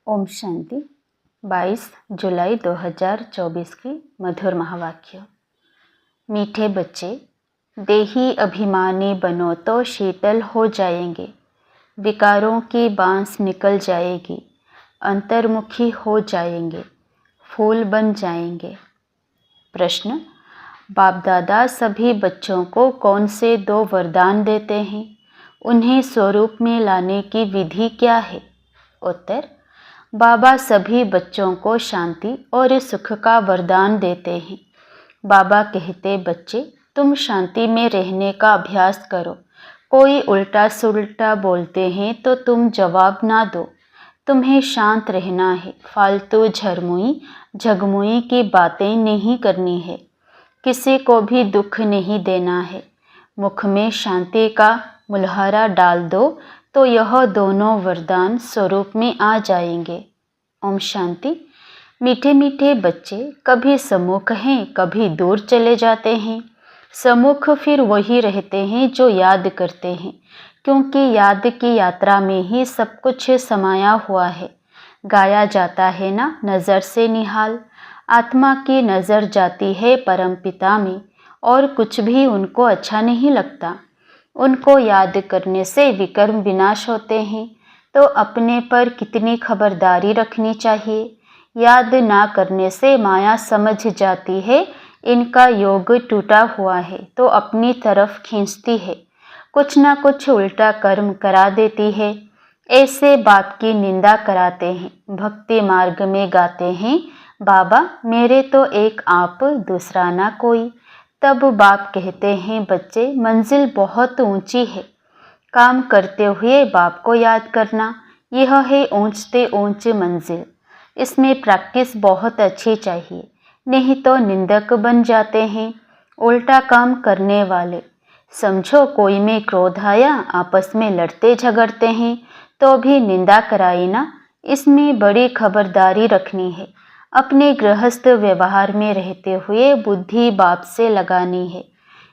ओम शांति। 22 जुलाई 2024 की मधुर महावाक्य। मीठे बच्चे, देही अभिमानी बनो तो शीतल हो जाएंगे, विकारों की बांस निकल जाएगी, अंतर्मुखी हो जाएंगे, फूल बन जाएंगे। प्रश्न: बाप दादा सभी बच्चों को कौन से 2 वरदान देते हैं? उन्हें स्वरूप में लाने की विधि क्या है? उत्तर: बाबा सभी बच्चों को शांति और सुख का वरदान देते हैं। बाबा कहते, बच्चे तुम शांति में रहने का अभ्यास करो। कोई उल्टा सुल्टा बोलते हैं तो तुम जवाब ना दो। तुम्हें शांत रहना है, फालतू झरमुई झगमुई की बातें नहीं करनी है, किसी को भी दुख नहीं देना है। मुख में शांति का मुलहरा डाल दो तो यह दोनों वरदान स्वरूप में आ जाएंगे। ओम शांति। मीठे मीठे बच्चे कभी सम्मुख हैं, कभी दूर चले जाते हैं। सम्मुख फिर वही रहते हैं जो याद करते हैं, क्योंकि याद की यात्रा में ही सब कुछ समाया हुआ है। गाया जाता है ना, नज़र से निहाल। आत्मा की नज़र जाती है परमपिता में और कुछ भी उनको अच्छा नहीं लगता। उनको याद करने से विकर्म विनाश होते हैं, तो अपने पर कितनी खबरदारी रखनी चाहिए। याद ना करने से माया समझ जाती है इनका योग टूटा हुआ है, तो अपनी तरफ खींचती है, कुछ ना कुछ उल्टा कर्म करा देती है। ऐसे बाप की निंदा कराते हैं, भक्ति मार्ग में गाते हैं, बाबा मेरे तो एक आप, दूसरा ना कोई। तब बाप कहते हैं, बच्चे मंजिल बहुत ऊंची है। काम करते हुए बाप को याद करना, यह है ऊंच से ऊंच मंजिल। इसमें प्रैक्टिस बहुत अच्छी चाहिए, नहीं तो निंदक बन जाते हैं, उल्टा काम करने वाले। समझो कोई में क्रोध आया, आपस में लड़ते झगड़ते हैं तो भी निंदा कराई ना। इसमें बड़ी खबरदारी रखनी है। अपने गृहस्थ व्यवहार में रहते हुए बुद्धि बाप से लगानी है।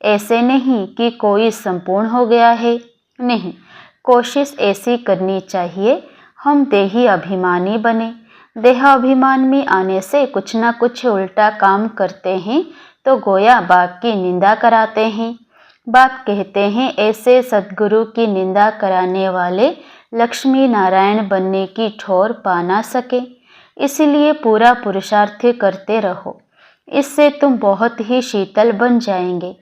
ऐसे नहीं कि कोई संपूर्ण हो गया है, नहीं, कोशिश ऐसी करनी चाहिए हम देही अभिमानी बने। देह अभिमान में आने से कुछ ना कुछ उल्टा काम करते हैं तो गोया बाप की निंदा कराते हैं। बाप कहते हैं, ऐसे सद्गुरु की निंदा कराने वाले लक्ष्मी नारायण बनने की ठोर पा ना सके। इसलिए पूरा पुरुषार्थ करते रहो, इससे तुम बहुत ही शीतल बन जाएंगे।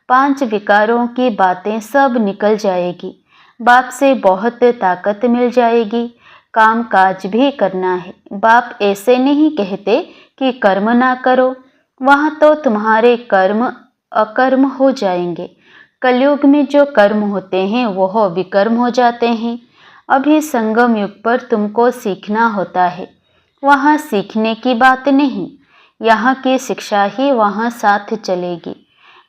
5 विकारों की बातें सब निकल जाएगी। बाप से बहुत ताकत मिल जाएगी। काम काज भी करना है। बाप ऐसे नहीं कहते कि कर्म ना करो, वहाँ तो तुम्हारे कर्म अकर्म हो जाएंगे। कलयुग में जो कर्म होते हैं वह विकर्म हो जाते हैं। अभी संगम युग पर तुमको सीखना होता है, वहाँ सीखने की बात नहीं, यहाँ की शिक्षा ही वहाँ साथ चलेगी।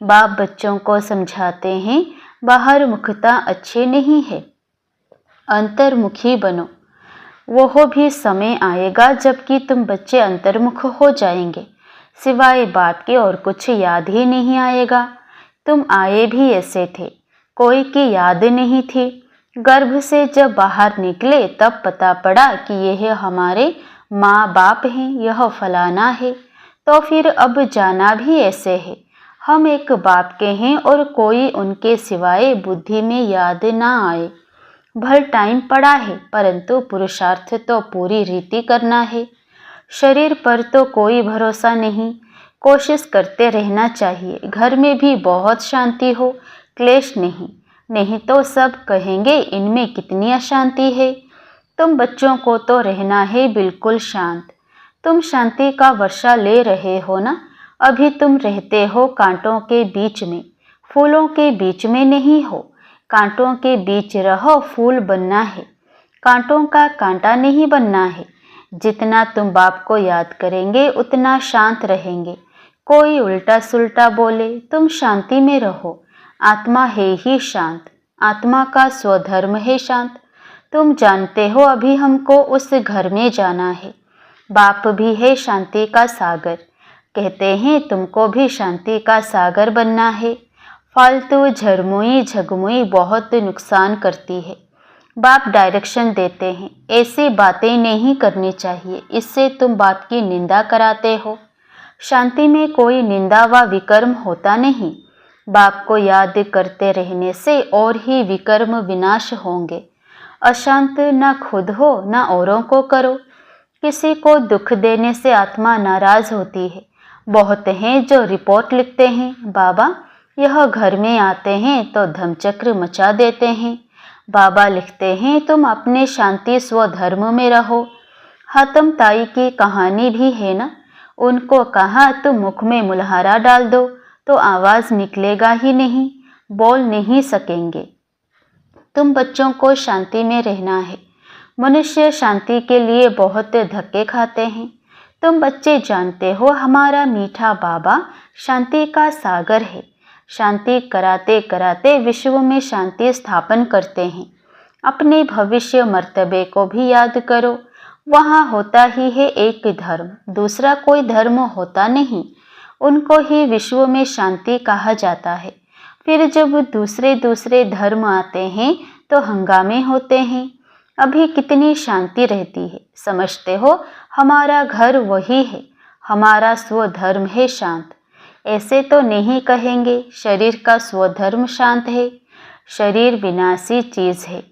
बाप बच्चों को समझाते हैं, बाहर मुखता अच्छी नहीं है, अंतर्मुखी बनो। वह भी समय आएगा जबकि तुम बच्चे अंतर्मुख हो जाएंगे, सिवाय बात के और कुछ याद ही नहीं आएगा। तुम आए भी ऐसे थे, कोई की याद नहीं थी। गर्भ से जब बाहर निकले तब पता पड़ा कि यह हमारे माँ बाप हैं, यह फलाना है, तो फिर अब जाना भी ऐसे है। हम एक बाप के हैं और कोई उनके सिवाय बुद्धि में याद ना आए। भर टाइम पड़ा है, परंतु पुरुषार्थ तो पूरी रीति करना है। शरीर पर तो कोई भरोसा नहीं, कोशिश करते रहना चाहिए। घर में भी बहुत शांति हो, क्लेश नहीं, नहीं तो सब कहेंगे इनमें कितनी अशांति है। तुम बच्चों को तो रहना है बिल्कुल शांत। तुम शांति का वर्षा ले रहे हो ना। अभी तुम रहते हो कांटों के बीच में, फूलों के बीच में नहीं हो। कांटों के बीच रहो, फूल बनना है, कांटों का कांटा नहीं बनना है। जितना तुम बाप को याद करेंगे उतना शांत रहेंगे। कोई उल्टा सुल्टा बोले, तुम शांति में रहो। आत्मा है ही शांत, आत्मा का स्वधर्म है शांत। तुम जानते हो अभी हमको उस घर में जाना है। बाप भी है शांति का सागर, कहते हैं तुमको भी शांति का सागर बनना है। फालतू झरमुई झगमुई बहुत नुकसान करती है। बाप डायरेक्शन देते हैं, ऐसी बातें नहीं करनी चाहिए, इससे तुम बाप की निंदा कराते हो। शांति में कोई निंदा व विकर्म होता नहीं। बाप को याद करते रहने से और ही विकर्म विनाश होंगे। अशांत न खुद हो न औरों को करो। किसी को दुख देने से आत्मा नाराज होती है। बहुत हैं जो रिपोर्ट लिखते हैं, बाबा यह घर में आते हैं तो धम्मचक्र मचा देते हैं। बाबा लिखते हैं, तुम अपने शांति स्वधर्म में रहो। हातम ताई की कहानी भी है ना, उनको कहा तुम मुख में मुल्हारा डाल दो तो आवाज़ निकलेगा ही नहीं, बोल नहीं सकेंगे। तुम बच्चों को शांति में रहना है। मनुष्य शांति के लिए बहुत धक्के खाते हैं। तुम बच्चे जानते हो हमारा मीठा बाबा शांति का सागर है। शांति कराते कराते विश्व में शांति स्थापन करते हैं। अपने भविष्य मर्तबे को भी याद करो। वहाँ होता ही है एक धर्म, दूसरा कोई धर्म होता नहीं। उनको ही विश्व में शांति कहा जाता है। फिर जब दूसरे दूसरे धर्म आते हैं तो हंगामे होते हैं। अभी कितनी शांति रहती है, समझते हो? हमारा घर वही है, हमारा स्वधर्म है शांत। ऐसे तो नहीं कहेंगे शरीर का स्वधर्म शांत है। शरीर विनाशी चीज़ है,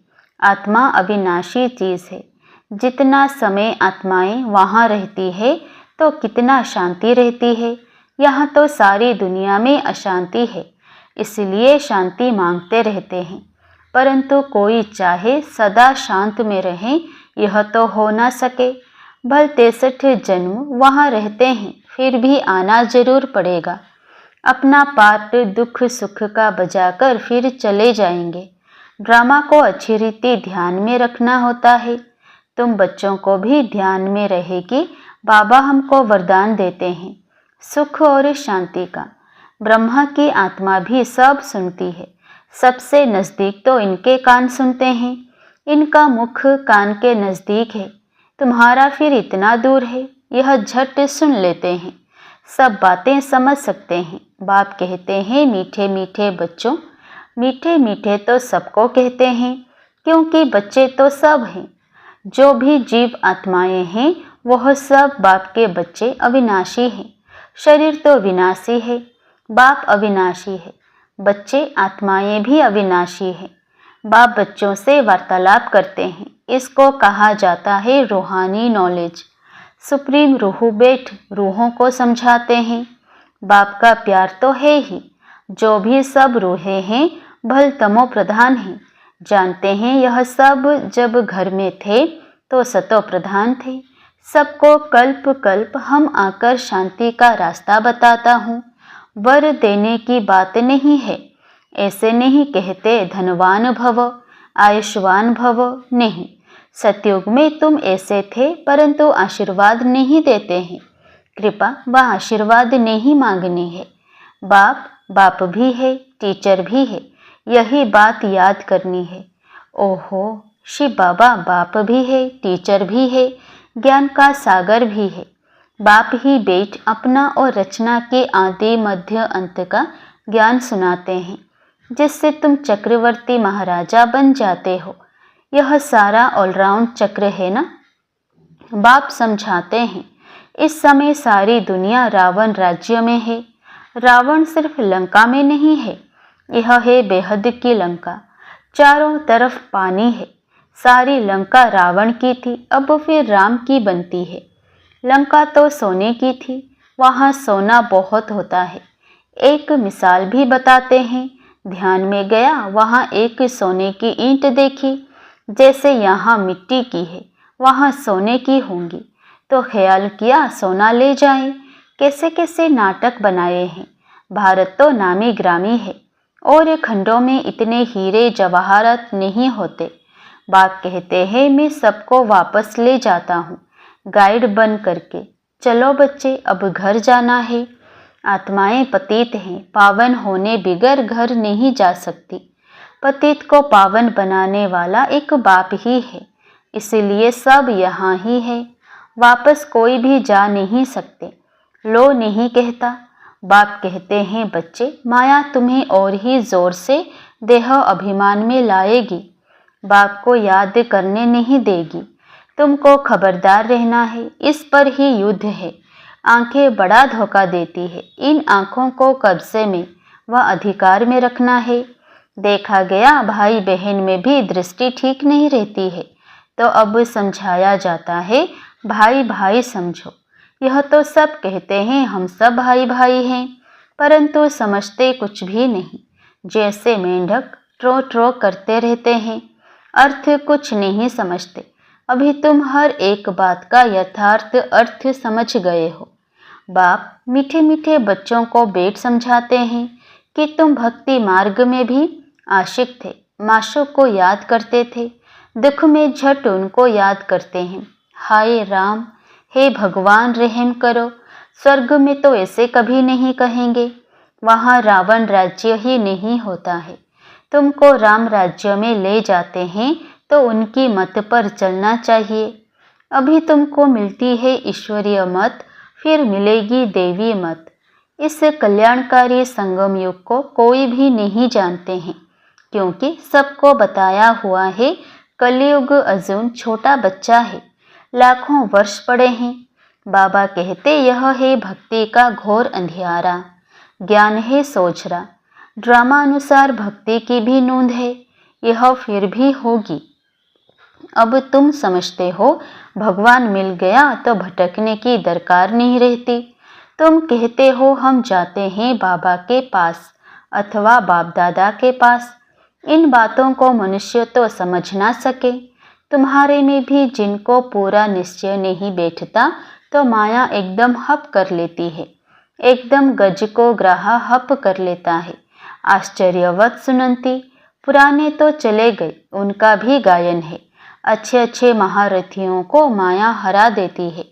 आत्मा अविनाशी चीज़ है। जितना समय आत्माएं वहाँ रहती है तो कितना शांति रहती है। यहाँ तो सारी दुनिया में अशांति है, इसलिए शांति मांगते रहते हैं। परंतु कोई चाहे सदा शांत में रहे, यह तो हो ना सके। भल 63 जन्म वहाँ रहते हैं, फिर भी आना जरूर पड़ेगा। अपना पार्ट दुख सुख का बजाकर फिर चले जाएंगे। ड्रामा को अच्छी रीति ध्यान में रखना होता है। तुम बच्चों को भी ध्यान में रहे कि बाबा हमको वरदान देते हैं सुख और शांति का। ब्रह्मा की आत्मा भी सब सुनती है। सबसे नज़दीक तो इनके कान सुनते हैं। इनका मुख कान के नज़दीक है, तुम्हारा फिर इतना दूर है। यह झट सुन लेते हैं, सब बातें समझ सकते हैं। बाप कहते हैं, मीठे मीठे बच्चों। मीठे मीठे तो सबको कहते हैं, क्योंकि बच्चे तो सब हैं। जो भी जीव आत्माएं हैं वह सब बाप के बच्चे अविनाशी हैं। शरीर तो विनाशी है, बाप अविनाशी है। बच्चे आत्माएं भी अविनाशी हैं। बाप बच्चों से वार्तालाप करते हैं। इसको कहा जाता है रूहानी नॉलेज। सुप्रीम रूह बैठ रूहों को समझाते हैं। बाप का प्यार तो है ही। जो भी सब रूहें हैं भल तमो प्रधान हैं। जानते हैं यह सब जब घर में थे तो सतो प्रधान थे। सबको कल्प कल्प हम आकर शांति का रास्ता बताता हूँ। वर देने की बात नहीं है। ऐसे नहीं कहते धनवान भव आयुष्वान भव, नहीं। सतयुग में तुम ऐसे थे, परंतु आशीर्वाद नहीं देते हैं। कृपा व आशीर्वाद नहीं मांगनी है। बाप बाप भी है, टीचर भी है, यही बात याद करनी है। ओहो, शिव बाबा बाप भी है, टीचर भी है, ज्ञान का सागर भी है। बाप ही बैठ अपना और रचना के आदि मध्य अंत का ज्ञान सुनाते हैं, जिससे तुम चक्रवर्ती महाराजा बन जाते हो। यह सारा ऑलराउंड चक्र है ना। बाप समझाते हैं, इस समय सारी दुनिया रावण राज्य में है। रावण सिर्फ लंका में नहीं है, यह है बेहद की लंका। चारों तरफ पानी है। सारी लंका रावण की थी, अब फिर राम की बनती है। लंका तो सोने की थी, वहाँ सोना बहुत होता है। एक मिसाल भी बताते हैं। ध्यान में गया, वहाँ एक सोने की ईंट देखी। जैसे यहाँ मिट्टी की है, वहाँ सोने की होंगी, तो ख्याल किया सोना ले जाएं। कैसे कैसे नाटक बनाए हैं। भारत तो नामी ग्रामी है, और खंडों में इतने हीरे जवाहरात नहीं होते। बाप कहते हैं, मैं सबको वापस ले जाता हूँ गाइड बन करके। चलो बच्चे, अब घर जाना है। आत्माएं पतित हैं, पावन होने बिगर घर नहीं जा सकती। पतित को पावन बनाने वाला एक बाप ही है, इसलिए सब यहाँ ही है। वापस कोई भी जा नहीं सकते। लो नहीं कहता। बाप कहते हैं, बच्चे माया तुम्हें और ही जोर से देह अभिमान में लाएगी। बाप को याद करने नहीं देगी। तुमको खबरदार रहना है, इस पर ही युद्ध है। आंखें बड़ा धोखा देती है, इन आंखों को कब्जे में व अधिकार में रखना है। देखा गया भाई बहन में भी दृष्टि ठीक नहीं रहती है, तो अब समझाया जाता है भाई भाई समझो। यह तो सब कहते हैं हम सब भाई भाई हैं, परंतु समझते कुछ भी नहीं। जैसे मेंढक ट्रो ट्रो करते रहते हैं, अर्थ कुछ नहीं समझते। अभी तुम हर एक बात का यथार्थ अर्थ समझ गए हो। बाप मीठे मीठे बच्चों को बैठ समझाते हैं कि तुम भक्ति मार्ग में भी आशिक थे, माशूक को याद करते थे, दुख में झट उनको याद करते हैं। हाय राम, हे भगवान रहम करो। स्वर्ग में तो ऐसे कभी नहीं कहेंगे, वहाँ रावण राज्य ही नहीं होता है। तुमको राम राज्य में ले जाते हैं तो उनकी मत पर चलना चाहिए। अभी तुमको मिलती है ईश्वरीय मत, फिर मिलेगी देवी मत। इस कल्याणकारी संगम युग को कोई भी नहीं जानते हैं, क्योंकि सबको बताया हुआ है कलयुग अजून छोटा बच्चा है, लाखों वर्ष पड़े हैं। बाबा कहते यह है भक्ति का घोर अंधियारा, ज्ञान है सोचरा। ड्रामा अनुसार भक्ति की भी नोंद है, यह फिर भी होगी। अब तुम समझते हो भगवान मिल गया तो भटकने की दरकार नहीं रहती। तुम कहते हो हम जाते हैं बाबा के पास अथवा बाप दादा के पास। इन बातों को मनुष्य तो समझ ना सके। तुम्हारे में भी जिनको पूरा निश्चय नहीं बैठता तो माया एकदम हप कर लेती है, एकदम गज को ग्राहा हप कर लेता है। आश्चर्यवत सुनंती, पुराने तो चले गए, उनका भी गायन है। अच्छे अच्छे महारथियों को माया हरा देती है।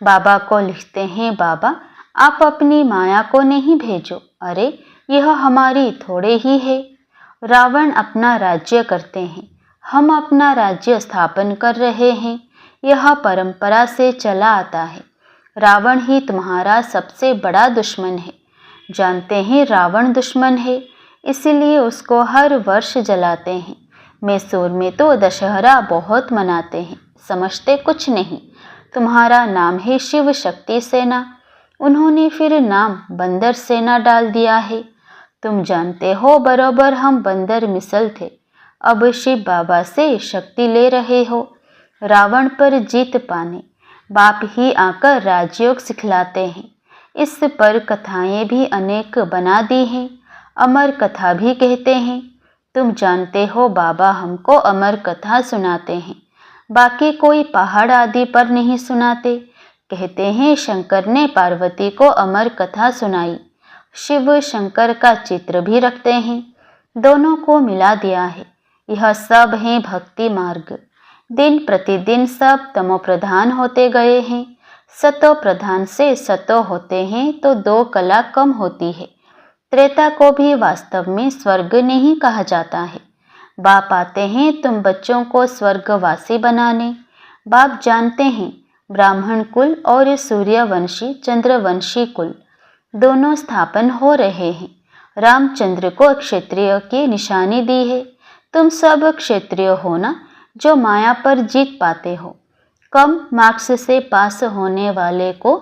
बाबा को लिखते हैं, बाबा आप अपनी माया को नहीं भेजो। अरे यह हमारी थोड़े ही है। रावण अपना राज्य करते हैं, हम अपना राज्य स्थापन कर रहे हैं। यह परंपरा से चला आता है। रावण ही तुम्हारा सबसे बड़ा दुश्मन है। जानते हैं रावण दुश्मन है, इसलिए उसको हर वर्ष जलाते हैं। मैसूर में तो दशहरा बहुत मनाते हैं, समझते कुछ नहीं। तुम्हारा नाम है शिव शक्ति सेना, उन्होंने फिर नाम बंदर सेना डाल दिया है। तुम जानते हो बरोबर हम बंदर मिसल थे, अब शिव बाबा से शक्ति ले रहे हो रावण पर जीत पाने। बाप ही आकर राजयोग सिखलाते हैं। इस पर कथाएं भी अनेक बना दी हैं, अमर कथा भी कहते हैं। तुम जानते हो बाबा हमको अमर कथा सुनाते हैं, बाकी कोई पहाड़ आदि पर नहीं सुनाते। कहते हैं शंकर ने पार्वती को अमर कथा सुनाई। शिव शंकर का चित्र भी रखते हैं, दोनों को मिला दिया है। यह सब है भक्ति मार्ग। दिन प्रतिदिन सब तमो प्रधान होते गए हैं। सतो प्रधान से सतो होते हैं तो 2 कला कम होती है। त्रेता को भी वास्तव में स्वर्ग नहीं कहा जाता है। बाप आते हैं तुम बच्चों को स्वर्गवासी बनाने। बाप जानते हैं ब्राह्मण कुल और सूर्यवंशी चंद्रवंशी कुल दोनों स्थापन हो रहे हैं। रामचंद्र को क्षत्रिय की निशानी दी है। तुम सब क्षत्रिय हो ना, जो माया पर जीत पाते हो। कम मार्क्स से पास होने वाले को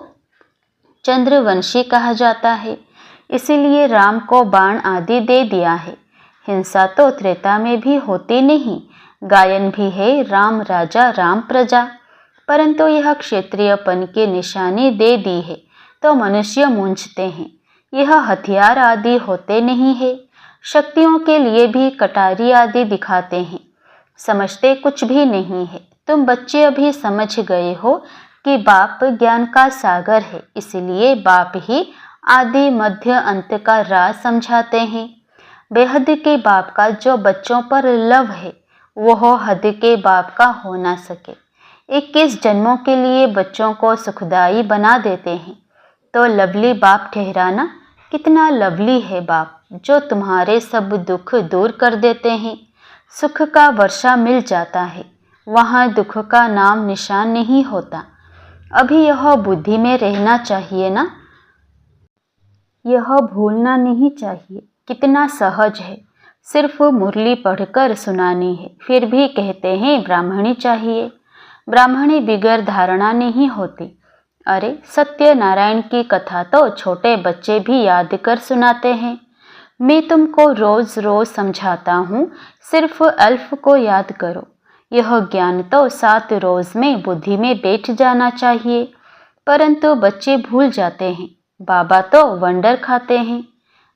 चंद्रवंशी कहा जाता है, इसीलिए राम को बाण आदि दे दिया है। हिंसा तो त्रेता में भी होती नहीं, गायन भी है राम राजा राम प्रजा, परंतु यह क्षत्रियपन की निशानी दे दी है तो मनुष्य मूंझते हैं। यह हथियार आदि होते नहीं है। शक्तियों के लिए भी कटारी आदि दिखाते हैं, समझते कुछ भी नहीं है। तुम बच्चे अभी समझ गए हो कि बाप ज्ञान का सागर है, इसलिए बाप ही आदि मध्य अंत का राज समझाते हैं। बेहद के बाप का जो बच्चों पर लव है वो हद के बाप का हो ना सके। 21 जन्मों के लिए बच्चों को सुखदाई बना देते हैं, तो लवली बाप ठहराना। कितना लवली है बाप, जो तुम्हारे सब दुख दूर कर देते हैं। सुख का वर्षा मिल जाता है, वहाँ दुख का नाम निशान नहीं होता। अभी यह बुद्धि में रहना चाहिए ना, यह भूलना नहीं चाहिए। कितना सहज है, सिर्फ मुरली पढ़कर सुनानी है, फिर भी कहते हैं ब्राह्मणी चाहिए। ब्राह्मणी बिगर धारणा नहीं होती। अरे सत्यनारायण की कथा तो छोटे बच्चे भी याद कर सुनाते हैं। मैं तुमको रोज रोज समझाता हूँ, सिर्फ अल्फ को याद करो। यह ज्ञान तो 7 रोज में बुद्धि में बैठ जाना चाहिए, परंतु बच्चे भूल जाते हैं। बाबा तो वंडर खाते हैं।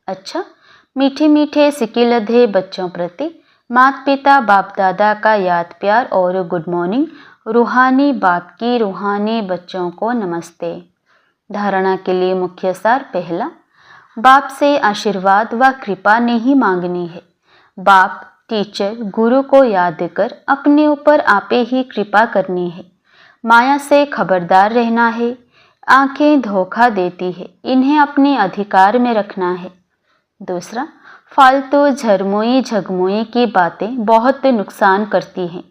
अच्छा, मीठे मीठे सिकिलधे बच्चों प्रति माता पिता बाप दादा का याद प्यार और गुड मॉर्निंग। रूहानी बाप की रूहानी बच्चों को नमस्ते। धारणा के लिए मुख्य सार। पहला, बाप से आशीर्वाद व कृपा नहीं मांगनी है। बाप, टीचर, गुरु को याद कर अपने ऊपर आपे ही कृपा करनी है। माया से खबरदार रहना है। आंखें धोखा देती है, इन्हें अपने अधिकार में रखना है। दूसरा, फालतू झरमोई झगमोई की बातें बहुत नुकसान करती हैं,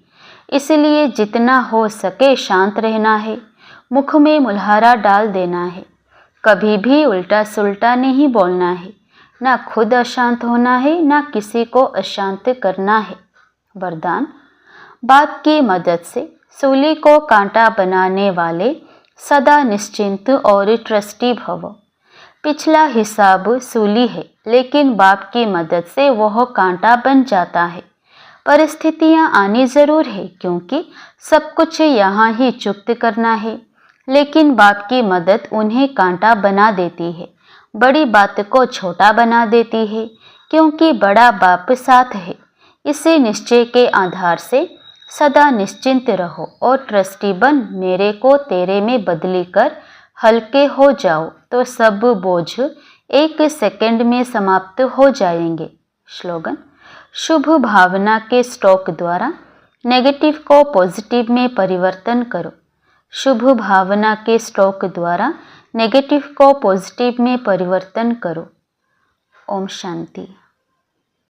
इसलिए जितना हो सके शांत रहना है। मुख में मुल्हारा डाल देना है। कभी भी उल्टा सुल्टा नहीं बोलना है। ना खुद अशांत होना है, ना किसी को अशांत करना है। वरदान, बाप की मदद से सूली को कांटा बनाने वाले सदा निश्चिंत और ट्रस्टी भव। पिछला हिसाब सूली है, लेकिन बाप की मदद से वह कांटा बन जाता है। परिस्थितियां आनी जरूर है, क्योंकि सब कुछ यहाँ ही चुक्त करना है, लेकिन बाप की मदद उन्हें कांटा बना देती है। बड़ी बात को छोटा बना देती है, क्योंकि बड़ा बाप साथ है। इसी निश्चय के आधार से सदा निश्चिंत रहो और ट्रस्टी बन मेरे को तेरे में बदली कर हल्के हो जाओ, तो सब बोझ 1 सेकंड में समाप्त हो जाएंगे। स्लोगन, शुभ भावना के स्टॉक द्वारा नेगेटिव को पॉजिटिव में परिवर्तन करो। शुभ भावना के स्टॉक द्वारा नेगेटिव को पॉजिटिव में परिवर्तन करो। ओम शांति।